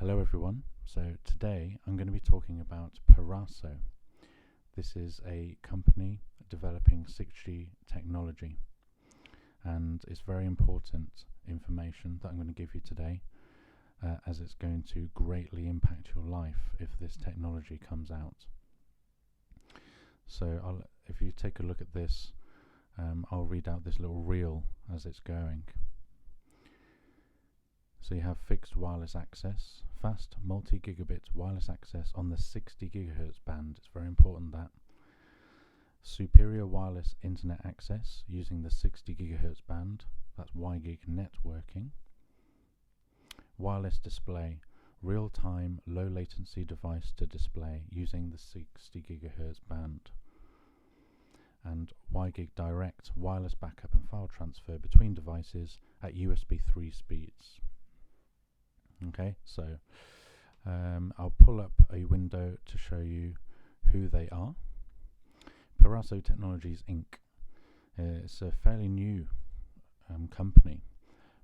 Hello everyone. So today I'm going to be talking about Peraso. This is a company developing 6G technology, and it's very important information that I'm going to give you today, as it's going to greatly impact your life if this technology comes out. So if you take a look at this, I'll read out this little reel as it's going. So you have fixed wireless access, fast multi-gigabit wireless access on the 60 GHz band. It's very important that. Superior wireless internet access using the 60 GHz band. That's WiGig networking. Wireless display, real-time low latency device to display using the 60 GHz band. And WiGig direct wireless backup and file transfer between devices at USB 3 speeds. Okay, so I'll pull up a window to show you who they are. Peraso Technologies Inc. It's a fairly new company.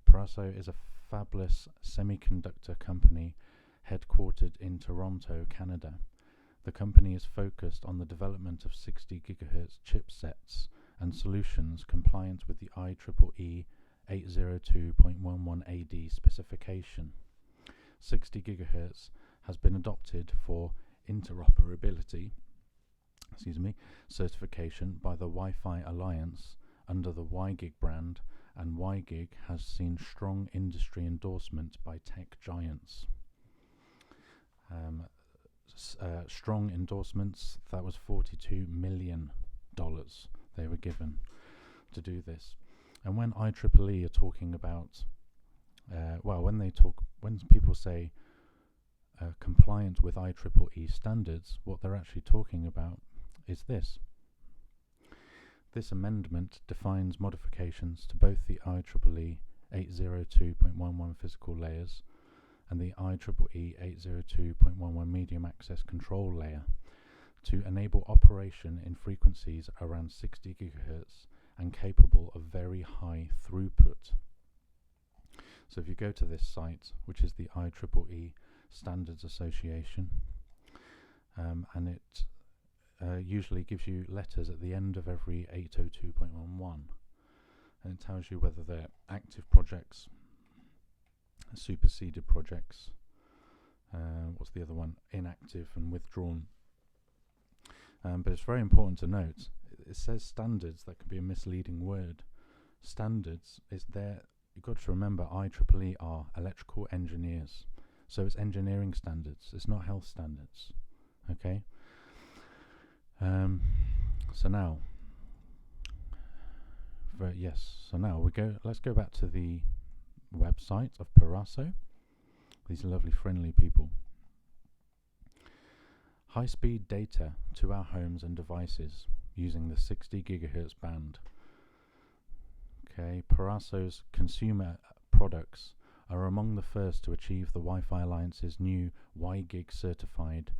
Peraso is a fabless semiconductor company headquartered in Toronto, Canada. The company is focused on the development of 60 GHz chipsets and solutions compliant with the IEEE 802.11ad specification. 60 GHz has been adopted for interoperability certification by the Wi-Fi Alliance under the WiGig brand, and WiGig has seen strong industry endorsement by tech giants. Strong endorsements, that was $42 million they were given to do this. And when IEEE are talking about when people say compliant with IEEE standards, what they're actually talking about is this. This amendment defines modifications to both the IEEE 802.11 physical layers and the IEEE 802.11 medium access control layer to enable operation in frequencies around 60 GHz and capable of very high throughput. So if you go to this site, which is the IEEE Standards Association, and it usually gives you letters at the end of every 802.11, and it tells you whether they're active projects, superseded projects, what's the other one, inactive and withdrawn. But it's very important to note, it says standards. That can be a misleading word. Standards is there. You've got to remember IEEE are electrical engineers, so it's engineering standards, it's not health standards. Okay. So now let's go back to the website of Peraso. These are lovely friendly people. High-speed data to our homes and devices using the 60 GHz band. Okay, Peraso's consumer products are among the first to achieve the Wi-Fi Alliance's new WiGig certified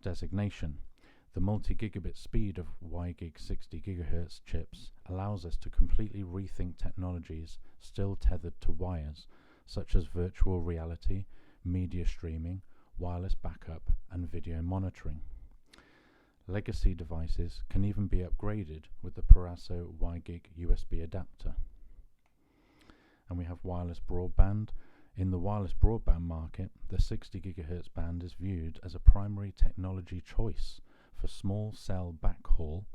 designation. The multi-gigabit speed of WiGig 60 GHz chips allows us to completely rethink technologies still tethered to wires, such as virtual reality, media streaming, wireless backup, and video monitoring. Legacy devices can even be upgraded with the Peraso WiGig USB adapter. And we have wireless broadband. In the wireless broadband market, the 60 GHz band is viewed as a primary technology choice for small cell backhaul,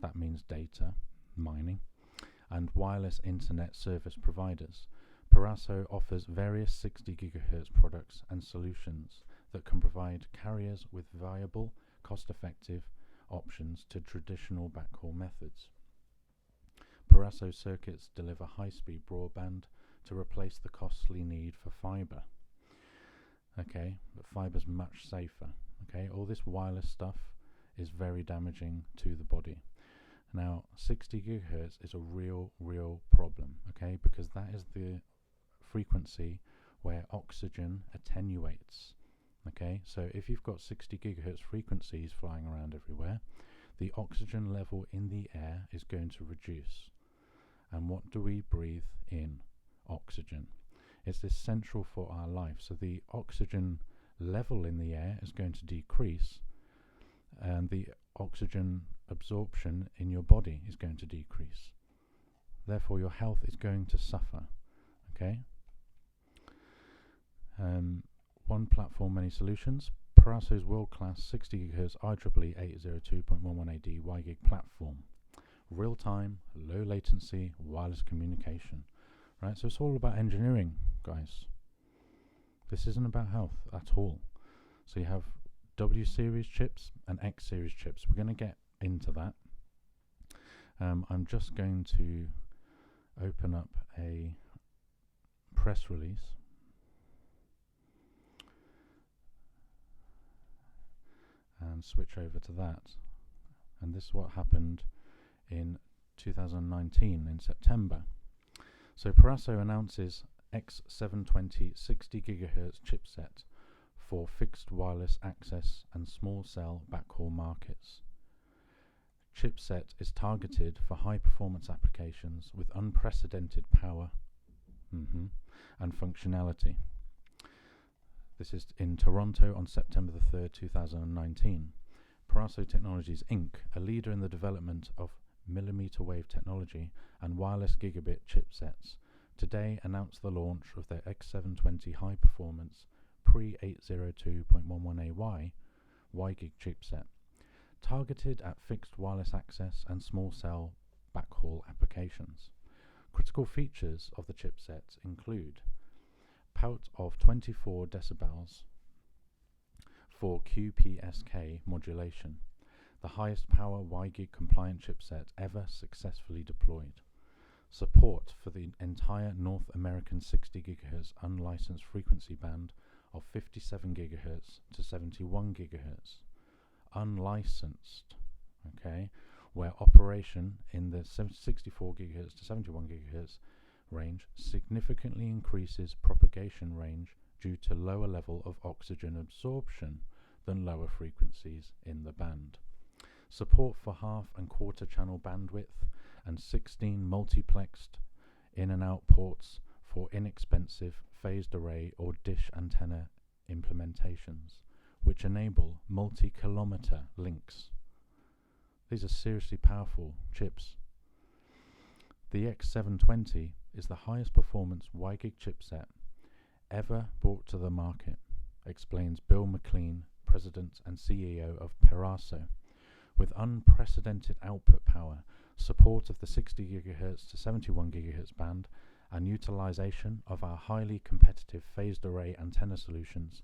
that means data mining, and wireless internet service providers. Peraso offers various 60 GHz products and solutions that can provide carriers with viable, cost-effective options to traditional backhaul methods. Peraso circuits deliver high-speed broadband to replace the costly need for fibre. Okay, but fibre's much safer. Okay, all this wireless stuff is very damaging to the body. Now, 60 GHz is a real problem, okay, because that is the frequency where oxygen attenuates. Okay, so if you've got 60 GHz frequencies flying around everywhere, the oxygen level in the air is going to reduce. And what do we breathe in? Oxygen. It's essential for our life. So the oxygen level in the air is going to decrease, and the oxygen absorption in your body is going to decrease. Therefore, your health is going to suffer. Okay? One platform, many solutions. Parasso's world-class 60 GHz IEEE 802.11ad WiGig platform. Real-time, low latency, wireless communication. Right? So it's all about engineering, guys. This isn't about health at all. So you have W series chips and X series chips. We're going to get into that. I'm just going to open up a press release. And switch over to that. And this is what happened in 2019 in September. So Parasso announces X720 60 GHz chipset for fixed wireless access and small cell backhaul markets. Chipset is targeted for high performance applications with unprecedented power and functionality. This is in Toronto on September the 3rd, 2019. Parasso Technologies Inc., a leader in the development of millimeter wave technology and wireless gigabit chipsets, today announced the launch of their X720 high performance pre-802.11ay WiGig chipset, targeted at fixed wireless access and small cell backhaul applications. Critical features of the chipset include pout of 24 decibels for QPSK modulation, the highest power WiGig compliant chipset ever successfully deployed. Support for the entire North American 60 GHz unlicensed frequency band of 57 GHz to 71 GHz. Unlicensed, okay, where operation in the 64 GHz to 71 GHz range significantly increases propagation range due to lower level of oxygen absorption than lower frequencies in the band. Support for half and quarter channel bandwidth and 16 multiplexed in and out ports for inexpensive phased array or dish antenna implementations, which enable multi-kilometer links. These are seriously powerful chips. The X720 is the highest performance WiGig chipset ever brought to the market, explains Bill McLean, President and CEO of Parasso. With unprecedented output power, support of the 60 GHz to 71 GHz band, and utilization of our highly competitive phased array antenna solutions,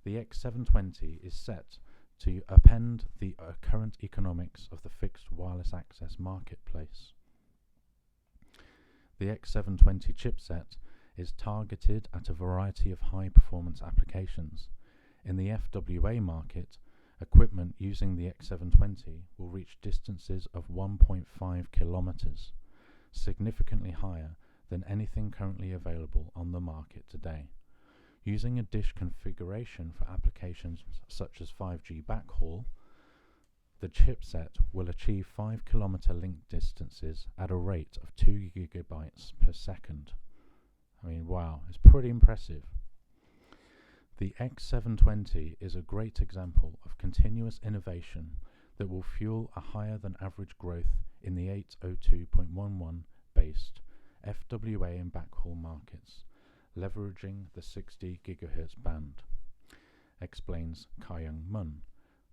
the X720 is set to upend the current economics of the fixed wireless access marketplace. The X720 chipset is targeted at a variety of high-performance applications. In the FWA market, equipment using the X720 will reach distances of 1.5 kilometers, significantly higher than anything currently available on the market today. Using a dish configuration for applications such as 5G backhaul, the chipset will achieve 5 kilometer link distances at a rate of 2 gigabytes per second. I mean, wow, it's pretty impressive. The X720 is a great example of continuous innovation that will fuel a higher than average growth in the 802.11 based FWA and backhaul markets, leveraging the 60 GHz band, explains Kyung Mun,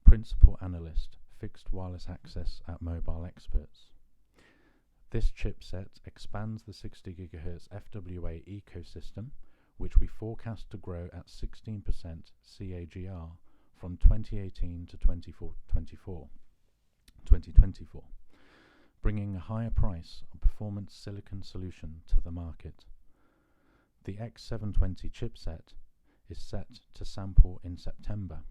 Principal Analyst, Fixed Wireless Access at Mobile Experts. This chipset expands the 60 GHz FWA ecosystem, which we forecast to grow at 16% CAGR from 2018 to 2024, bringing a higher price of performance silicon solution to the market. The X720 chipset is set to sample in September,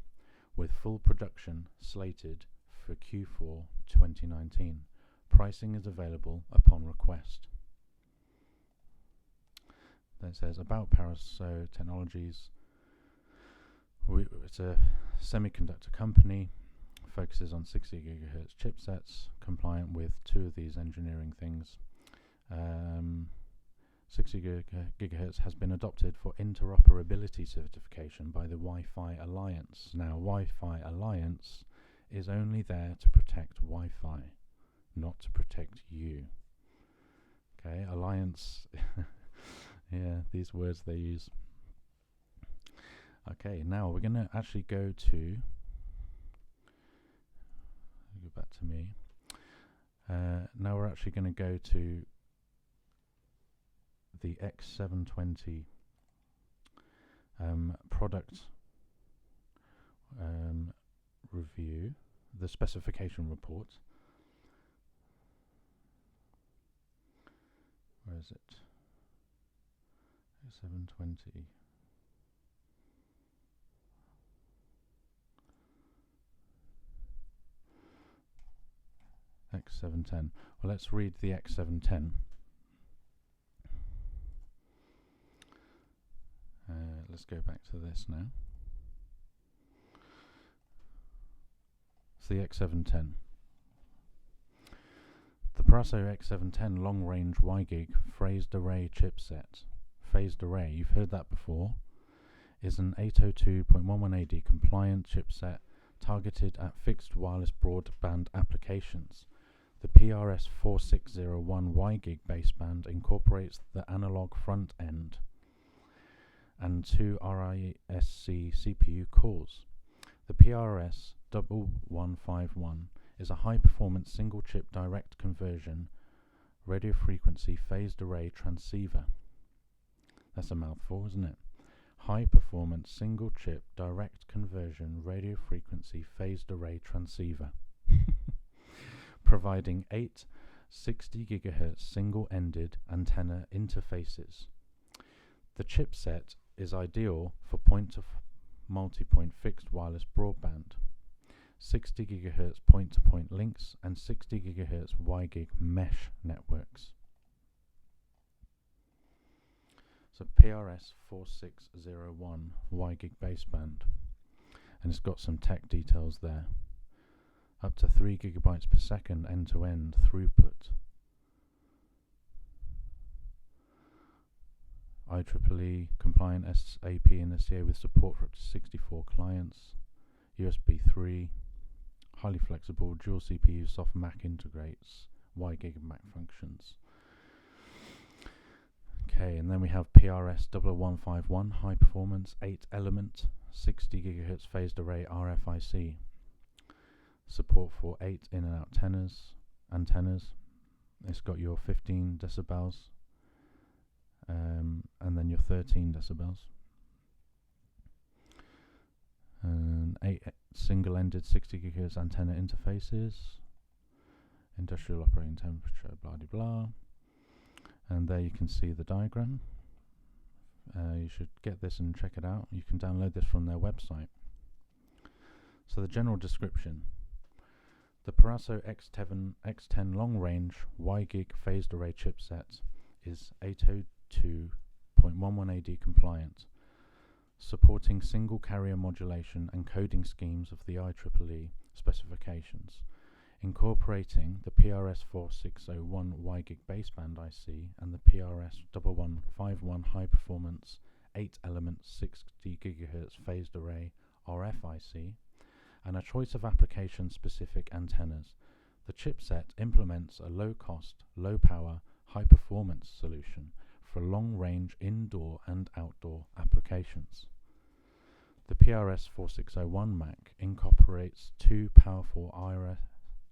with full production slated for Q4 2019. Pricing is available upon request. Then it says about Parasso Technologies. It's a semiconductor company, focuses on 60 GHz chipsets, compliant with two of these engineering things. gigahertz has been adopted for interoperability certification by the Wi-Fi Alliance. Now, Wi-Fi Alliance is only there to protect Wi-Fi, not to protect you. Okay, Alliance, yeah, these words they use. Okay, now we're going to actually go back to me. Now we're actually going to go to the X720 product review, the specification report. Where is it? X720. X710. Well, let's read the X710. Let's go back to this now. It's the X710. The Paraso X710 long-range WiGig phased array chipset. Phased array, you've heard that before, is an 802.11ad compliant chipset targeted at fixed wireless broadband applications. The PRS4601 WiGig baseband incorporates the analog front end and 2 RISC CPU cores. The PRS1151 is a high-performance single-chip direct conversion radio frequency phased array transceiver. That's a mouthful, isn't it? High-performance single-chip direct conversion radio frequency phased array transceiver. Providing 8 60 GHz single-ended antenna interfaces. The chipset is ideal for point-to-multipoint fixed wireless broadband, 60 GHz point-to-point links, and 60 GHz WiGig mesh networks. So PRS4601 WiGig baseband, and it's got some tech details there. Up to 3 gigabytes per second end-to-end throughput. IEEE compliant SAP and SCA with support for up to 64 clients. USB 3. Highly flexible, dual CPU, soft Mac integrates, WiGig and Mac functions. Okay, and then we have PRS1151 high performance 8 element 60 GHz phased array RFIC. Support for 8 in and out antennas. It's got your 15 decibels and then your 13 decibels. And 8 single-ended 60 GHz antenna interfaces. Industrial operating temperature, blah de blah. And there you can see the diagram. You should get this and check it out. You can download this from their website. So the general description. The Paraso X10 long-range WiGig phased array chipset is 802.11ad compliant, supporting single carrier modulation and coding schemes of the IEEE specifications, incorporating the PRS4601 WiGig baseband IC and the PRS1151 high-performance 8-element 60 GHz phased array RFIC, and a choice of application-specific antennas. The chipset implements a low-cost, low-power, high-performance solution for long-range indoor and outdoor applications. The PRS4601 Mac incorporates 2 powerful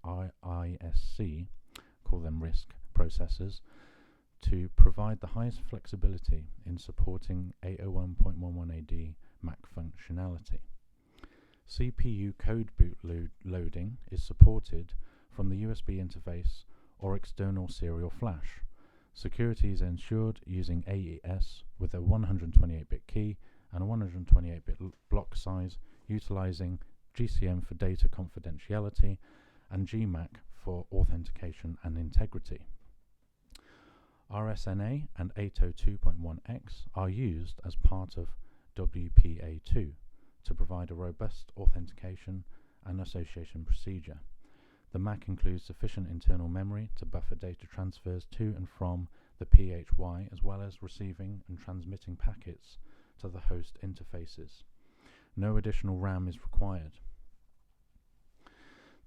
ISC, call them RISC, processors to provide the highest flexibility in supporting 801.11ad Mac functionality. CPU code boot loading is supported from the USB interface or external serial flash. Security is ensured using AES with a 128-bit key and a 128-bit block size, utilizing GCM for data confidentiality and GMAC for authentication and integrity. RSNA and 802.1x are used as part of WPA2 to provide a robust authentication and association procedure. The Mac includes sufficient internal memory to buffer data transfers to and from the PHY, as well as receiving and transmitting packets to the host interfaces. No additional RAM is required.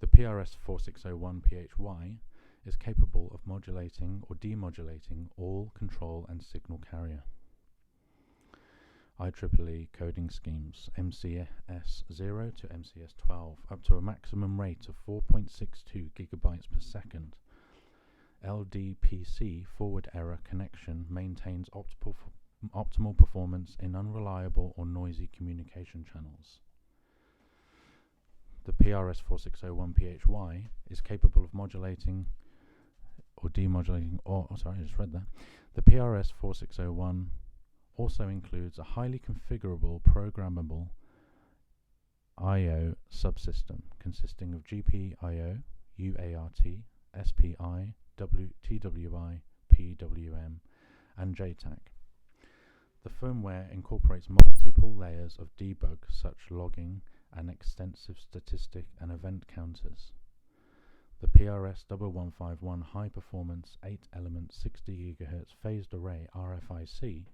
The PRS-4601-PHY is capable of modulating or demodulating all control and signal carrier IEEE coding schemes MCS0 to MCS12 up to a maximum rate of 4.62 gigabytes per second. LDPC forward error connection maintains optimal performance in unreliable or noisy communication channels. The PRS-4601-PHY is capable of modulating or demodulating, The PRS-4601 also includes a highly configurable programmable I/O subsystem consisting of GPIO, UART, SPI, TWI, PWM, and JTAG. The firmware incorporates multiple layers of debug, such logging and extensive statistic and event counters. The PRS-1151 high-performance 8-element 60 GHz phased array RFIC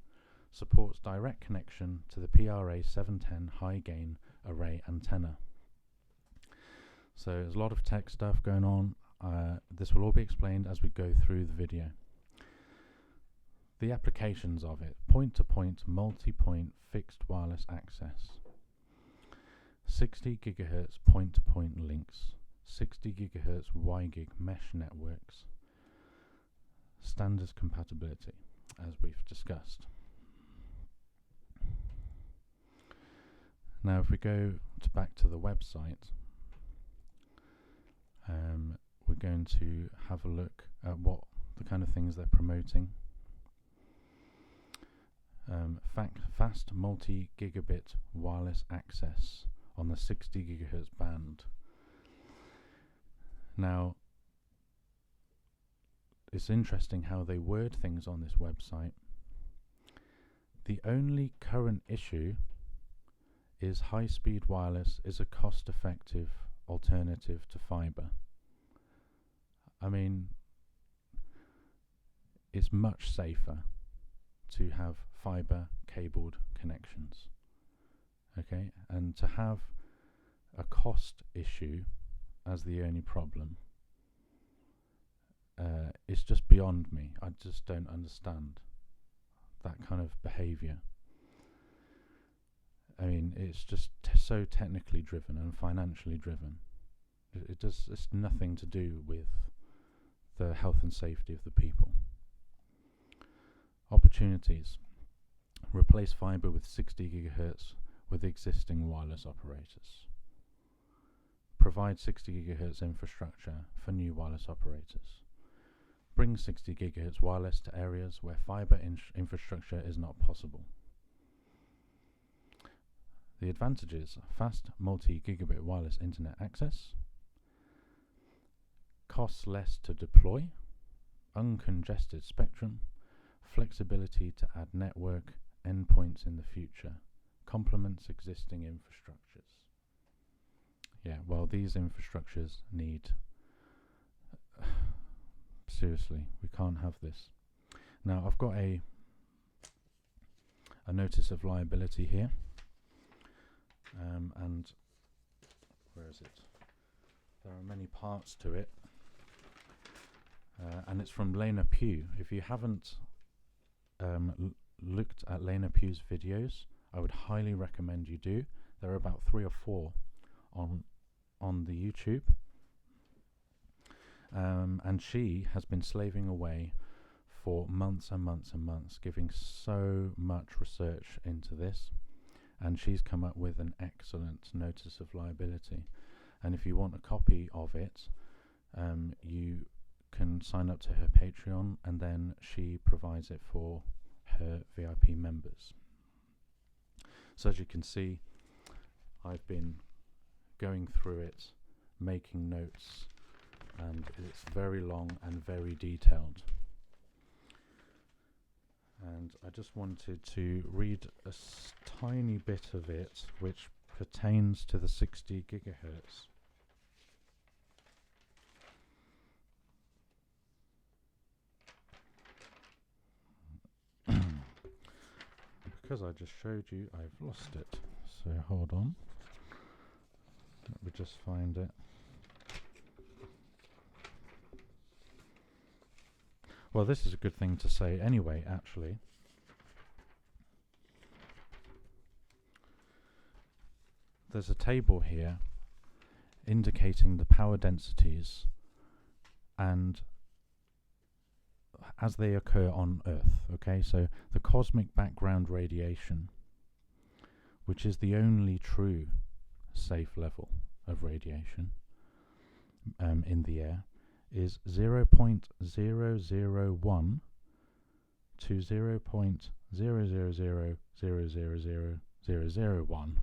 supports direct connection to the PRA-710 high-gain array antenna. So there's a lot of tech stuff going on. This will all be explained as we go through the video. The applications of it: point-to-point, multi-point fixed wireless access, 60 GHz point-to-point links, 60 GHz WiGig mesh networks, standards compatibility, as we've discussed. Now, if we go back to the website, we're going to have a look at what the kind of things they're promoting. Fast multi-gigabit wireless access on the 60 GHz band. Now, it's interesting how they word things on this website. The only current issue is high-speed wireless is a cost-effective alternative to fibre. I mean, it's much safer to have fibre cabled connections, okay, and to have a cost issue as the only problem is just beyond me. I just don't understand that kind of behaviour. I mean, it's just so technically driven and financially driven. It's nothing to do with the health and safety of the people. Opportunities: replace fibre with 60 GHz with existing wireless operators. Provide 60 GHz infrastructure for new wireless operators. Bring 60 GHz wireless to areas where fibre infrastructure is not possible. The advantages: fast multi-gigabit wireless internet access, costs less to deploy, uncongested spectrum, flexibility to add network endpoints in the future, complements existing infrastructures. Yeah, well, these infrastructures need... seriously, we can't have this. Now, I've got a notice of liability here. And where is it? There are many parts to it, and it's from Lena Pugh. If you haven't looked at Lena Pugh's videos, I would highly recommend you do. There are about 3 or 4 on the YouTube, and she has been slaving away for months and months and months, giving so much research into this. And she's come up with an excellent notice of liability. And if you want a copy of it, you can sign up to her Patreon, and then she provides it for her VIP members. So as you can see, I've been going through it, making notes, and it's very long and very detailed. And I just wanted to read a tiny bit of it which pertains to the 60 gigahertz. because I just showed you, I've lost it. So hold on. Let me just find it. Well, this is a good thing to say anyway, actually. There's a table here indicating the power densities and as they occur on Earth. Okay, so the cosmic background radiation, which is the only true safe level of radiation in the air, is 0.001 to 0.000000001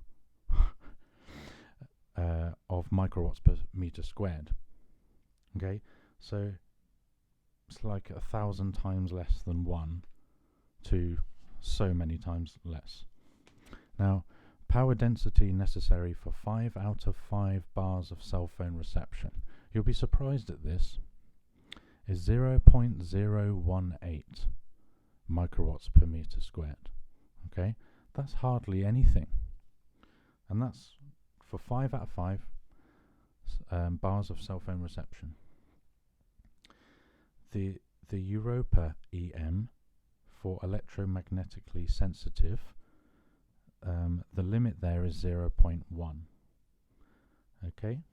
of microwatts per meter squared. Okay, so it's like 1,000 times less than 1 to so many times less. Now, power density necessary for 5 out of 5 bars of cell phone reception, you'll be surprised at this, is 0.018 microwatts per meter squared. Okay, that's hardly anything, and that's for 5 out of 5 bars of cell phone reception. The Europa EM for electromagnetically sensitive, the limit there is 0.1. Okay.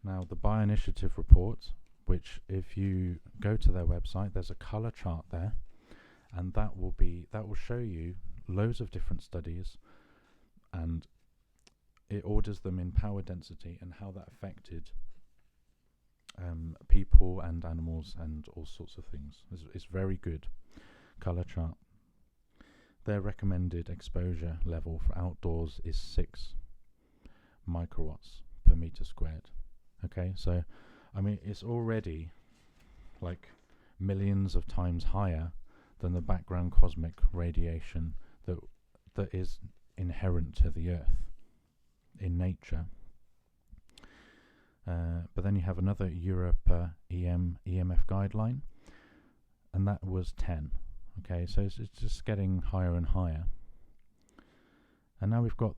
Now the Bioinitiative report, which if you go to their website, there's a color chart there, and that will show you loads of different studies, and it orders them in power density and how that affected people and animals and all sorts of things. It's very good color chart. Their recommended exposure level for outdoors is 6 microwatts per meter squared. Okay, so I mean it's already like millions of times higher than the background cosmic radiation that is inherent to the Earth in nature. But then you have another Europa EMF guideline, and that was 10. Okay, so it's just getting higher and higher. And now we've got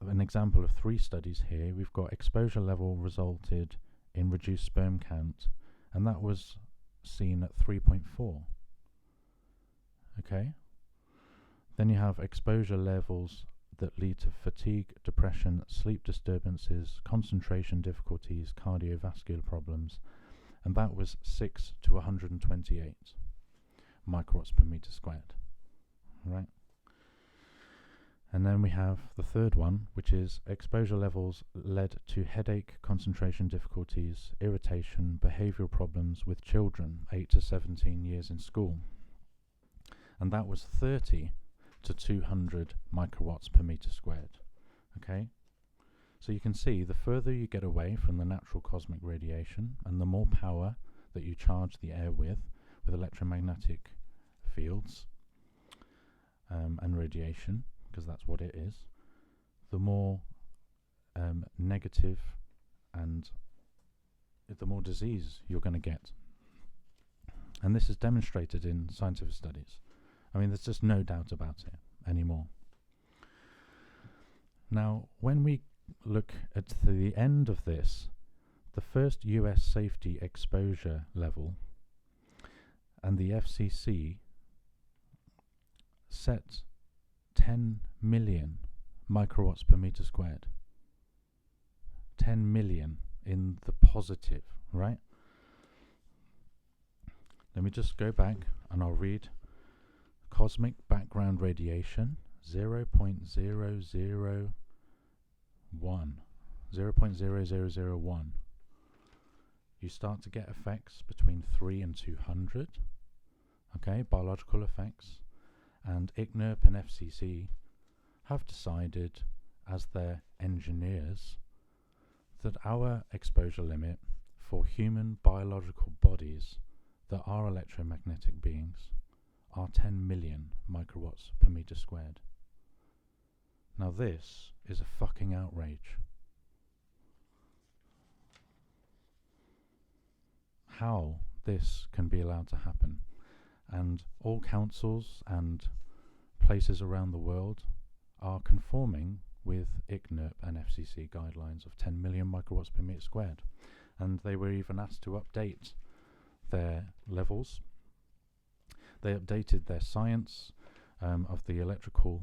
an example of 3 studies here. We've got exposure level resulted in reduced sperm count, and that was seen at 3.4. Okay. Then you have exposure levels that lead to fatigue, depression, sleep disturbances, concentration difficulties, cardiovascular problems, and that was 6 to 128 microwatts per meter squared. Right. And then we have the third one, which is exposure levels led to headache, concentration difficulties, irritation, behavioural problems with children 8 to 17 years in school. And that was 30 to 200 microwatts per meter squared. Okay? So you can see the further you get away from the natural cosmic radiation and the more power that you charge the air with electromagnetic fields and radiation, because that's what it is, the more negative and the more disease you're going to get. And this is demonstrated in scientific studies. I mean, there's just no doubt about it anymore. Now, when we look at the end of this, the first US safety exposure level and the FCC set 10 million microwatts per meter squared. 10 million in the positive, right? Let me just go back and I'll read. Cosmic background radiation 0.0001. 0.0001. You start to get effects between 3 and 200. Okay, biological effects. And ICNIRP and FCC have decided, as their engineers, that our exposure limit for human biological bodies that are electromagnetic beings are 10 million microwatts per meter squared. Now this is a fucking outrage. How this can be allowed to happen. And all councils and places around the world are conforming with ICNIRP and FCC guidelines of 10 million microwatts per meter squared. And they were even asked to update their levels. They updated their science of the electrical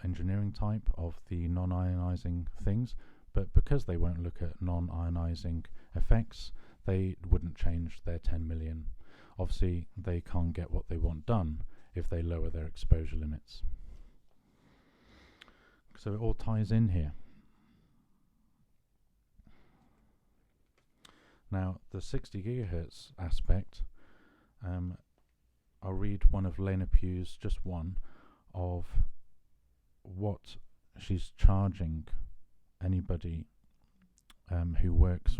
engineering type of the non-ionizing things, but because they won't look at non-ionizing effects, they wouldn't change their 10 million. Obviously, they can't get what they want done if they lower their exposure limits. So it all ties in here. Now, the 60 gigahertz aspect, I'll read one of Lena Pugh's, just one, of what she's charging anybody who works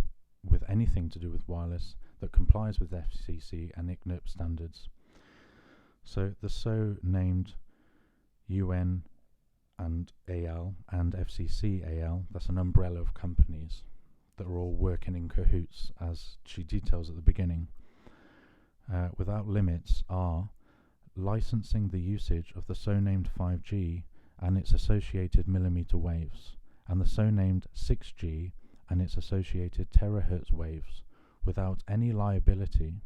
with anything to do with wireless that complies with FCC and ICNIRP standards. So the so-named UN and AL and FCC AL, that's an umbrella of companies that are all working in cahoots, as she details at the beginning, without limits, are licensing the usage of the so-named 5G and its associated millimeter waves, and the so-named 6G and its associated terahertz waves, without any ability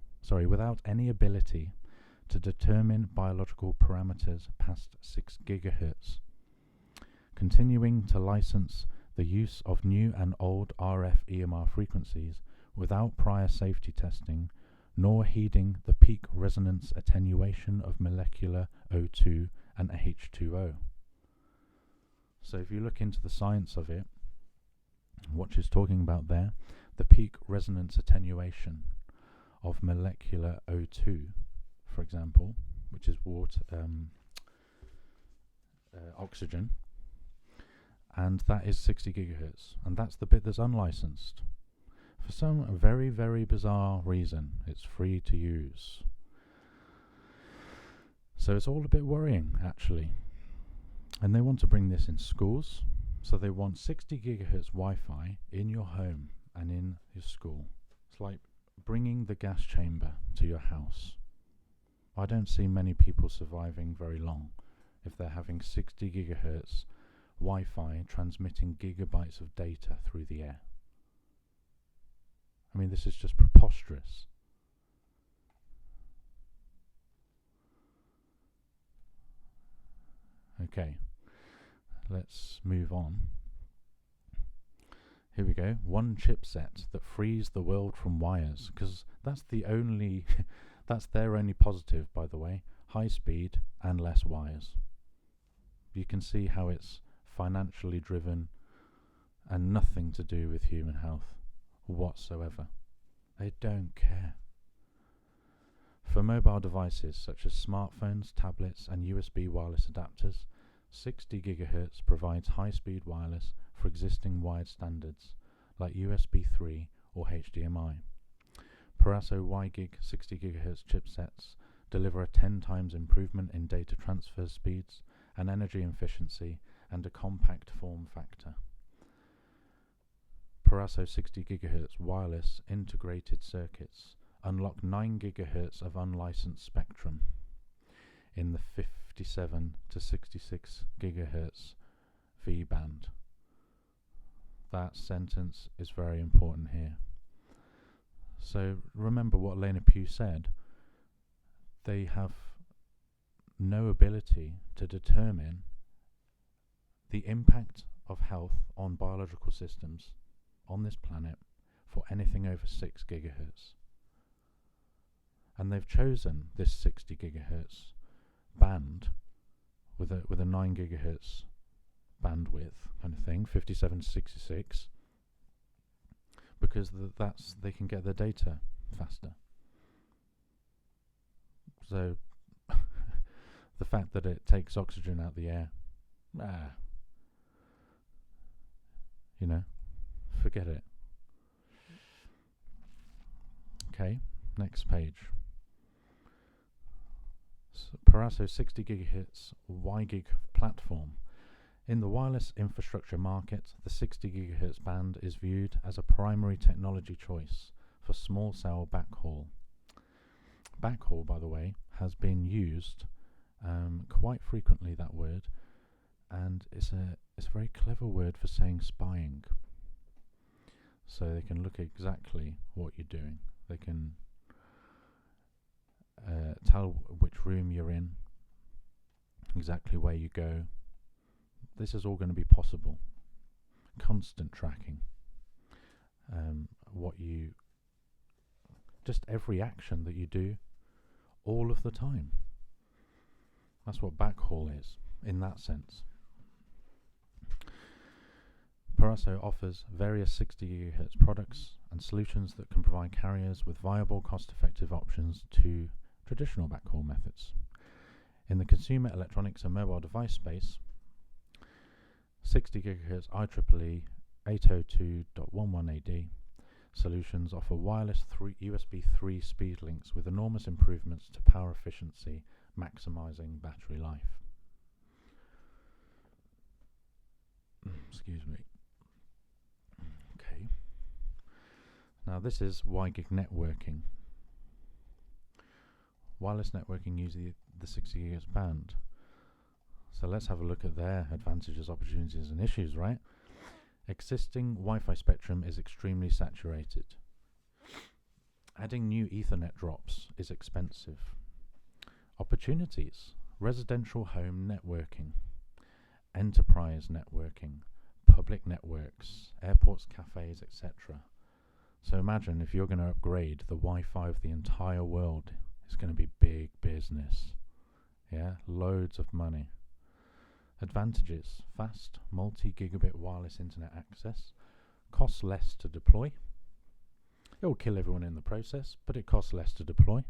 to determine biological parameters past 6 gigahertz, continuing to license the use of new and old RF EMR frequencies without prior safety testing, nor heeding the peak resonance attenuation of molecular O2 and H2O. So if you look into the science of it, what she's talking about there, the peak resonance attenuation of molecular O2, for example, which is water, oxygen, and that is 60 gigahertz, and that's the bit that's unlicensed. For some very, very bizarre reason, it's free to use. So it's all a bit worrying, actually. And they want to bring this in schools, so they want 60 gigahertz Wi-Fi in your home and in your school. It's like bringing the gas chamber to your house. I don't see many people surviving very long if they're having 60 gigahertz Wi-Fi transmitting gigabytes of data through the air. I mean, this is just preposterous. Okay, let's move on. Here we go. One chipset that frees the world from wires, because that's the only, that's their only positive, by the way. High speed and less wires. You can see how it's financially driven and nothing to do with human health whatsoever. They don't care. For mobile devices such as smartphones, tablets and USB wireless adapters, 60 GHz provides high-speed wireless for existing wired standards like USB 3 or HDMI. Peraso WiGig 60 GHz chipsets deliver a 10 times improvement in data transfer speeds and energy efficiency and a compact form factor. Peraso 60 GHz wireless integrated circuits unlock 9 GHz of unlicensed spectrum in the 57 to 66 GHz V band. That sentence is very important here. So remember what Lena Pugh said. They have no ability to determine the impact of health on biological systems on this planet for anything over 6 gigahertz. And they've chosen this 60 gigahertz band with a 9 gigahertz bandwidth kind of thing, 57 to 66, because they can get their data faster. So the fact that it takes oxygen out the air, forget it. Okay, next page. Peraso 60 GHz WiGig platform. In the wireless infrastructure market, the 60 GHz band is viewed as a primary technology choice for small cell backhaul. Backhaul, by the way, has been used quite frequently, that word, and it's a very clever word for saying spying. So they can look exactly what you're doing. They can tell which room you're in, exactly where you go. This is all going to be possible. Constant tracking. Just every action that you do, all of the time. That's what backhaul is, in that sense. Peraso offers various 60 GHz products and solutions that can provide carriers with viable, cost-effective options to traditional backhaul methods. In the consumer electronics and mobile device space, 60 GHz IEEE 802.11ad solutions offer wireless USB 3 speed links with enormous improvements to power efficiency, maximizing battery life. Excuse me. Okay. Now this is WiGig networking. Wireless networking using the 60 GHz band. So let's have a look at their advantages, opportunities and issues, right? Existing Wi-Fi spectrum is extremely saturated. Adding new Ethernet drops is expensive. Opportunities: residential home networking, enterprise networking, public networks, airports, cafes, etc. So imagine if you're going to upgrade the Wi-Fi of the entire world, it's going to be big business. Yeah, loads of money. Advantages: fast multi-gigabit wireless internet access, costs less to deploy. It will kill everyone in the process, but it costs less to deploy.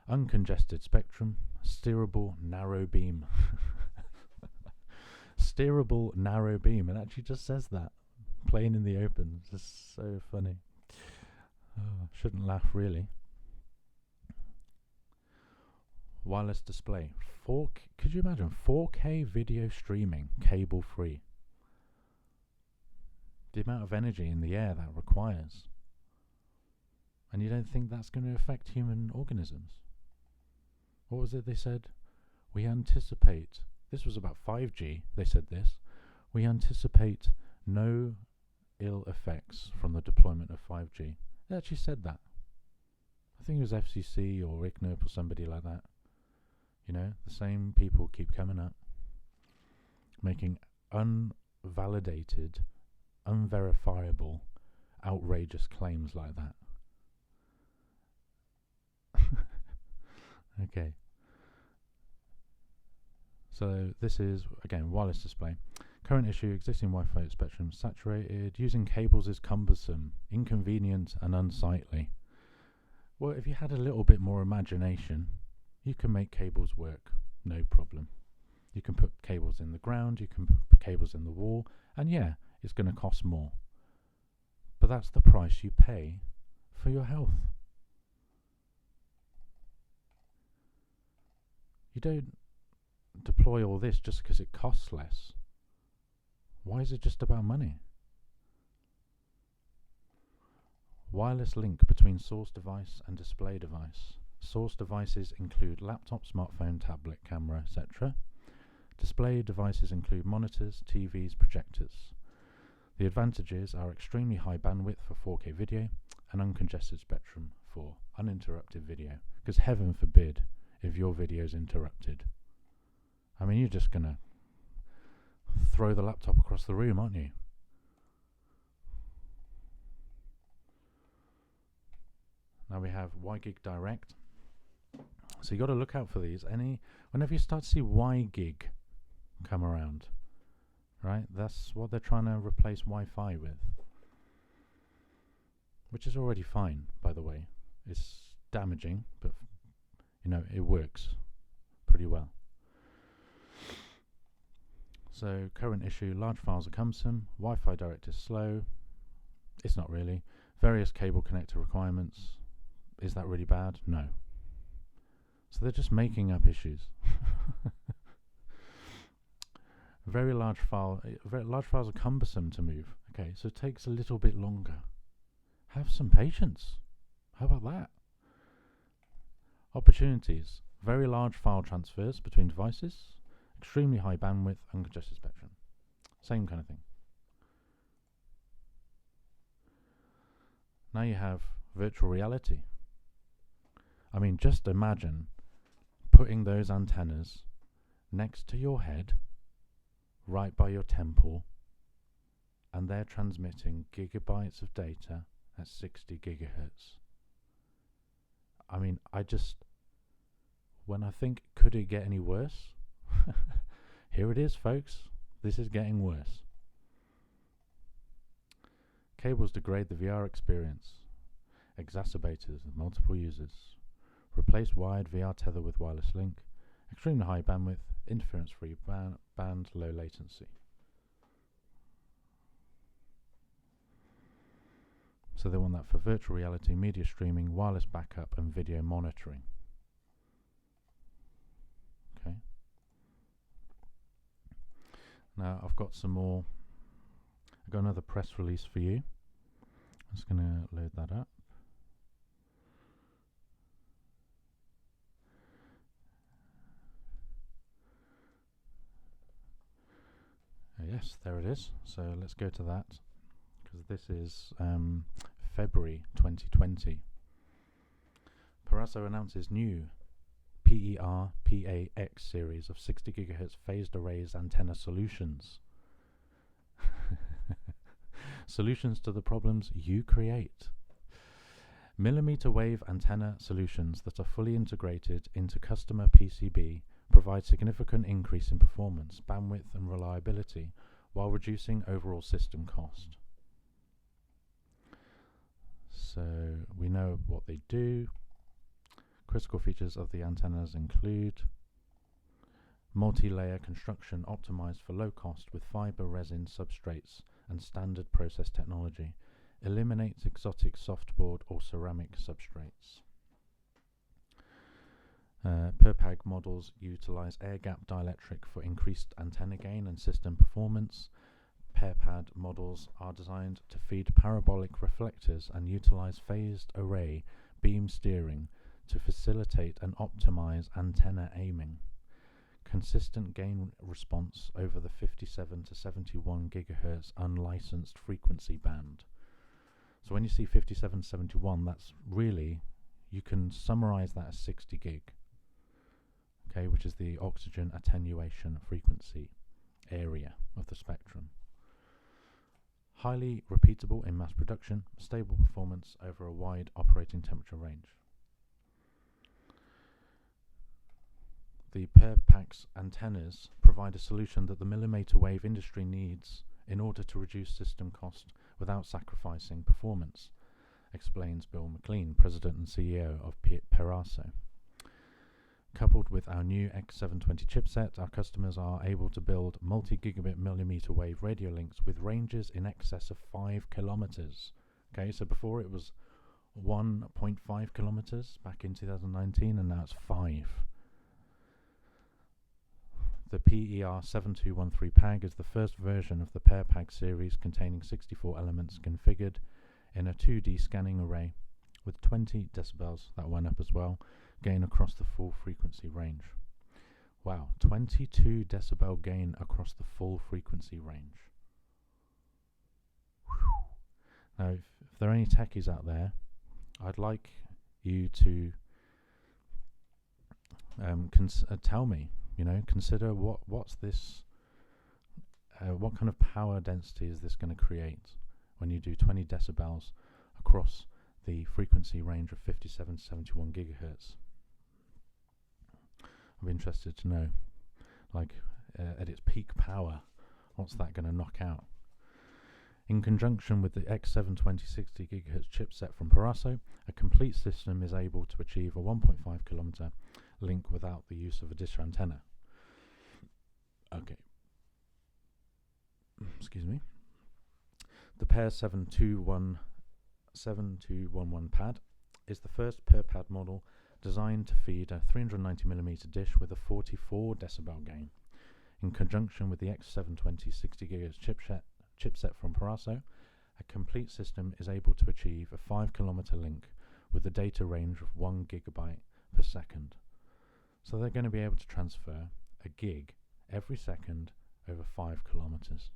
Uncongested spectrum, steerable narrow beam. Steerable narrow beam, it actually just says that, plain in the open. It's just so funny. Shouldn't laugh really. Wireless display. Could you imagine 4K video streaming, cable free? The amount of energy in the air that requires. And you don't think that's going to affect human organisms? What was it they said? We anticipate, this was about 5G, they said this, we anticipate no ill effects from the deployment of 5G. They actually said that. I think it was FCC or ICNIRP or somebody like that. You know, the same people keep coming up, making unvalidated, unverifiable, outrageous claims like that. Okay. So this is, again, wireless display. Current issue: existing Wi-Fi spectrum saturated. Using cables is cumbersome, inconvenient and unsightly. Well, if you had a little bit more imagination, you can make cables work, no problem. You can put cables in the ground, you can put cables in the wall, and yeah, it's going to cost more. But that's the price you pay for your health. You don't deploy all this just because it costs less. Why is it just about money? Wireless link between source device and display device. Source devices include laptop, smartphone, tablet, camera, etc. Display devices include monitors, TVs, projectors. The advantages are extremely high bandwidth for 4K video and uncongested spectrum for uninterrupted video. Because heaven forbid if your video is interrupted. I mean, you're just going to throw the laptop across the room, aren't you? Now we have WiGig Direct. So you got to look out for these. Whenever you start to see WiGig come around, right? That's what they're trying to replace Wi-Fi with, which is already fine, by the way. It's damaging, but you know, it works pretty well. So current issue: large files are cumbersome. Wi-Fi Direct is slow. It's not really. Various cable connector requirements. Is that really bad? No. So they're just making up issues. Very large files are cumbersome to move. Okay, so it takes a little bit longer. Have some patience. How about that? Opportunities: Very large file transfers between devices, extremely high bandwidth, uncongested spectrum. Same kind of thing. Now you have virtual reality. I mean, just imagine putting those antennas next to your head, right by your temple, and they're transmitting gigabytes of data at 60 gigahertz. I mean, when I think, could it get any worse? Here it is, folks. This is getting worse. Cables degrade the VR experience, exacerbated with multiple users. Replace wired VR tether with wireless link, extremely high bandwidth, interference-free band, low latency. So they want that for virtual reality, media streaming, wireless backup, and video monitoring. Okay. Now I've got some more. I've got another press release for you. I'm just going to load that up. Yes, there it is. So let's go to that, because this is February 2020. Peraso announces new PER-PAX series of 60 GHz phased arrays antenna solutions. Solutions to the problems you create. Millimeter wave antenna solutions that are fully integrated into customer PCB provide significant increase in performance, bandwidth and reliability while reducing overall system cost. So we know what they do. Critical features of the antennas include multi-layer construction optimized for low cost with fiber resin substrates and standard process technology. Eliminates exotic softboard or ceramic substrates. PERPAG models utilize air gap dielectric for increased antenna gain and system performance. PERPAD models are designed to feed parabolic reflectors and utilize phased array beam steering to facilitate and optimize antenna aiming. Consistent gain response over the 57 to 71 GHz unlicensed frequency band. So when you see 57 to 71, that's really, you can summarize that as 60 gig. Okay, which is the oxygen attenuation frequency area of the spectrum. Highly repeatable in mass production, stable performance over a wide operating temperature range. The PERPAX antennas provide a solution that the millimeter wave industry needs in order to reduce system cost without sacrificing performance, explains Bill McLean, President and CEO of Peraso. Coupled with our new X720 chipset, our customers are able to build multi-gigabit millimeter wave radio links with ranges in excess of 5 kilometers. Okay, so before it was 1.5 kilometers back in 2019, and now it's 5. The PER7213 PAG is the first version of the PERPAG series containing 64 elements configured in a 2D scanning array with 20 decibels, that went up as well, gain across the full frequency range. Wow, 22 decibel gain across the full frequency range. Whew. Now, if there are any techies out there, I'd like you to tell me, consider what's this, what kind of power density is this going to create when you do 20 decibels across the frequency range of 57 to 71 gigahertz. I'm interested to know, at its peak power, what's that going to knock out? In conjunction with the X720 60 GHz chipset from Peraso, a complete system is able to achieve a 1.5 kilometer link without the use of a dish antenna. Okay. Excuse me. The PER 7211 pad is the first PERPAD model designed to feed a 390mm dish with a 44 decibel gain. In conjunction with the X720 60 GHz chipset from Peraso, a complete system is able to achieve a 5 kilometer link with a data range of 1 gigabyte per second. So they're going to be able to transfer a gig every second over 5 kilometers.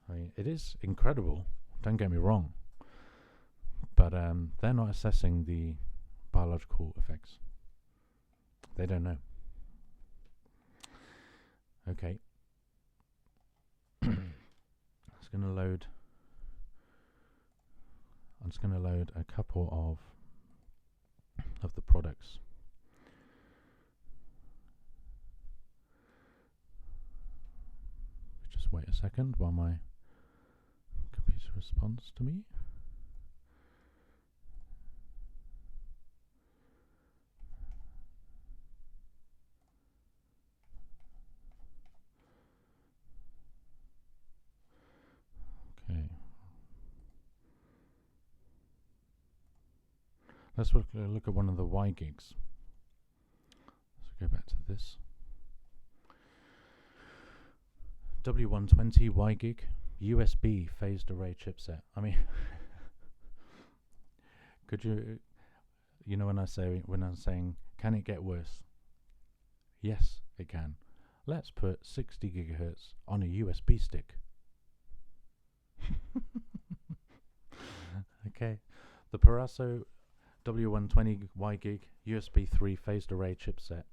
I mean, it is incredible, don't get me wrong, but they're not assessing the biological effects. They don't know. Okay. I'm just going to load a couple of the products. Just wait a second while my computer responds to me. Okay. Let's look at one of the Y gigs. Let's go back to this. W120 Y gig USB phased array chipset. I mean, could you know when I'm saying, can it get worse? Yes, it can. Let's put 60 gigahertz on a USB stick. Okay, the Paraso W120 Y gig USB 3 phased array chipset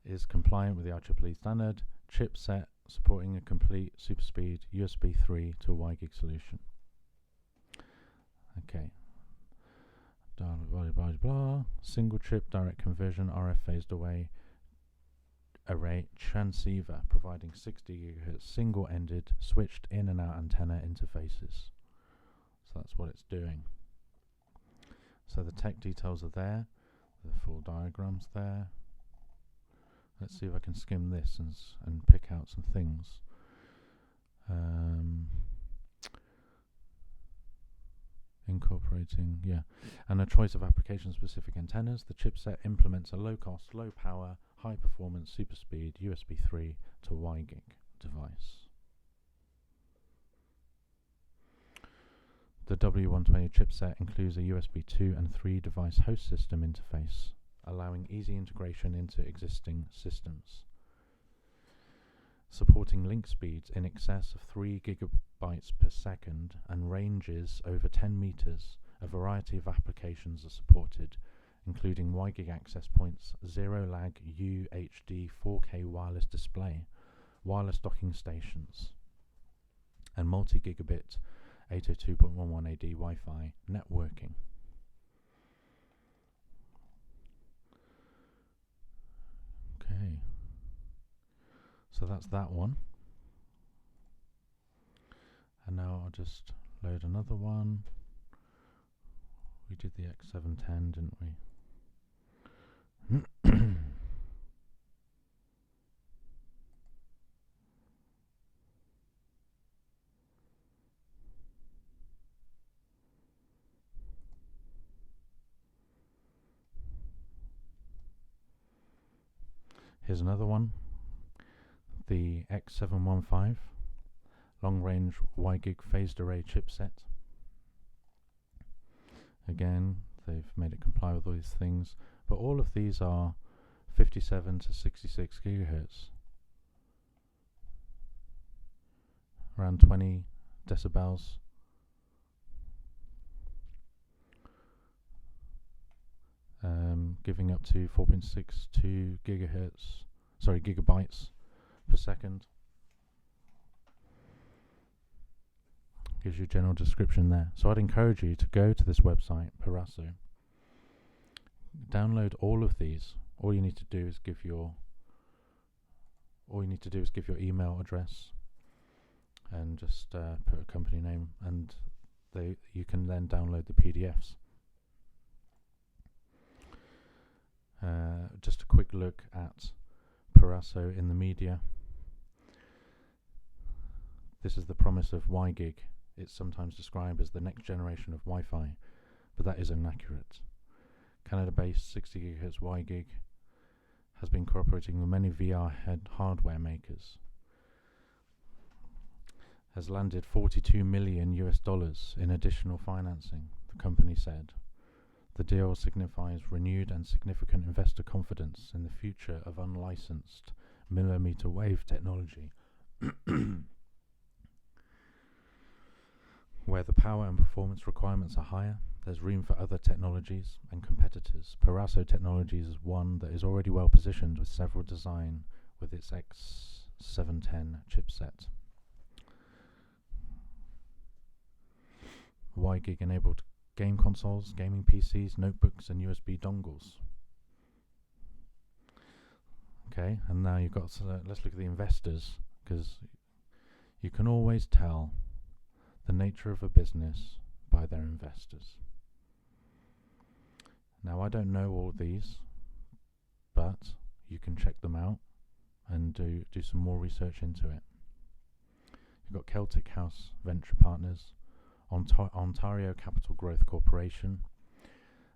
is compliant with the IEEE standard chipset, supporting a complete super speed USB 3 to a Y gig solution. Okay. Blah, blah, blah, blah. Single chip direct conversion RF phased array transceiver, providing 60 GHz single ended switched in and out antenna interfaces. So that's what it's doing. So the tech details are there, the full diagrams there. Let's see if I can skim this and pick out some things. Incorporating, and a choice of application-specific antennas. The chipset implements a low-cost, low-power, high-performance, super-speed USB 3 to Y gig device. The W120 chipset includes a USB 2 and 3 device host system interface, allowing easy integration into existing systems. Supporting link speeds in excess of 3 gigabytes per second and ranges over 10 meters, a variety of applications are supported, including Y gig access points, zero lag UHD 4K wireless display, wireless docking stations, and multi-gigabit 802.11ad Wi-Fi networking. Okay. So that's that one. And now I'll just load another one. We did the X710, didn't we? Here's another one. The X715 long-range Y gig phased array chipset. Again, they've made it comply with all these things, but all of these are 57 to 66 gigahertz, around 20 decibels. Giving up to 4.62 gigabytes per second. Gives you a general description there. So I'd encourage you to go to this website, Paraso, download all of these. All you need to do is give your email address and just put a company name, and you can then download the PDFs. Just a quick look at Paraso in the media. This is the promise of Y gig. It's sometimes described as the next generation of Wi-Fi, but that is inaccurate. Canada-based 60 GHz Y gig has been cooperating with many VR hardware makers. Has landed $42 million in additional financing, the company said. The deal signifies renewed and significant investor confidence in the future of unlicensed millimeter wave technology, where the power and performance requirements are higher. There's room for other technologies and competitors. Peraso Technologies is one that is already well positioned with several design with its X710 chipset. WiGig enabled game consoles, gaming PCs, notebooks and USB dongles. Okay, and now you've got, let's look at the investors, because you can always tell the nature of a business by their investors. Now, I don't know all these, but you can check them out and do some more research into it. You've got Celtic House Venture Partners, Ontario Capital Growth Corporation,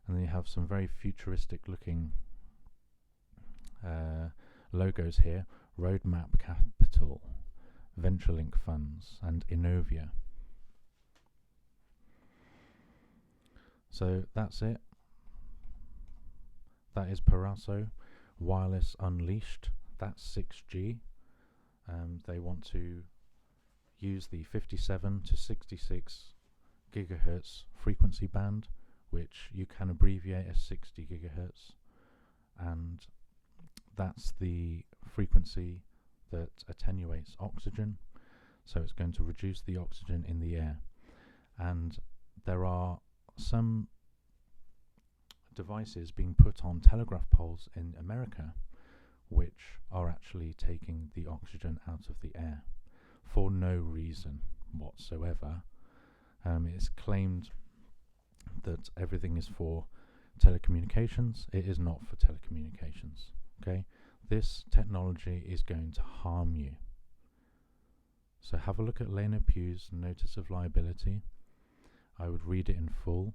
and then you have some very futuristic looking logos here: Roadmap Capital, VentureLink Funds, and Innovia. So that's it. That is Peraso Wireless Unleashed. That's 6G. They want to use the 57 to 66 gigahertz frequency band, which you can abbreviate as 60 gigahertz, and that's the frequency that attenuates oxygen, so it's going to reduce the oxygen in the air. And there are some devices being put on telegraph poles in America which are actually taking the oxygen out of the air for no reason whatsoever. It's claimed that everything is for telecommunications. It is not for telecommunications. Okay, this technology is going to harm you. So have a look at Lena Pugh's notice of liability. I would read it in full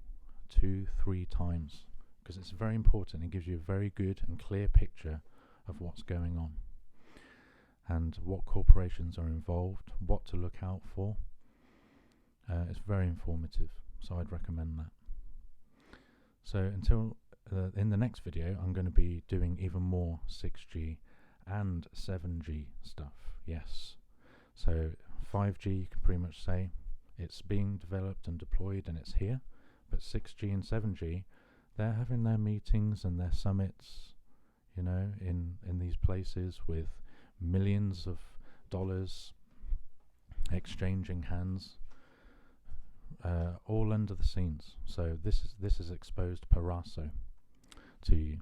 2-3 times, because it's very important. It gives you a very good and clear picture of what's going on and what corporations are involved, what to look out for. It's very informative, so I'd recommend that. So until in the next video, I'm going to be doing even more 6G and 7G stuff. Yes, so 5G, you can pretty much say it's being developed and deployed and it's here, but 6G and 7G, they're having their meetings and their summits, you know, in these places with millions of dollars exchanging hands, all under the scenes. So this is exposed Peraso to you.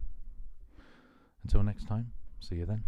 Until next time, see you then.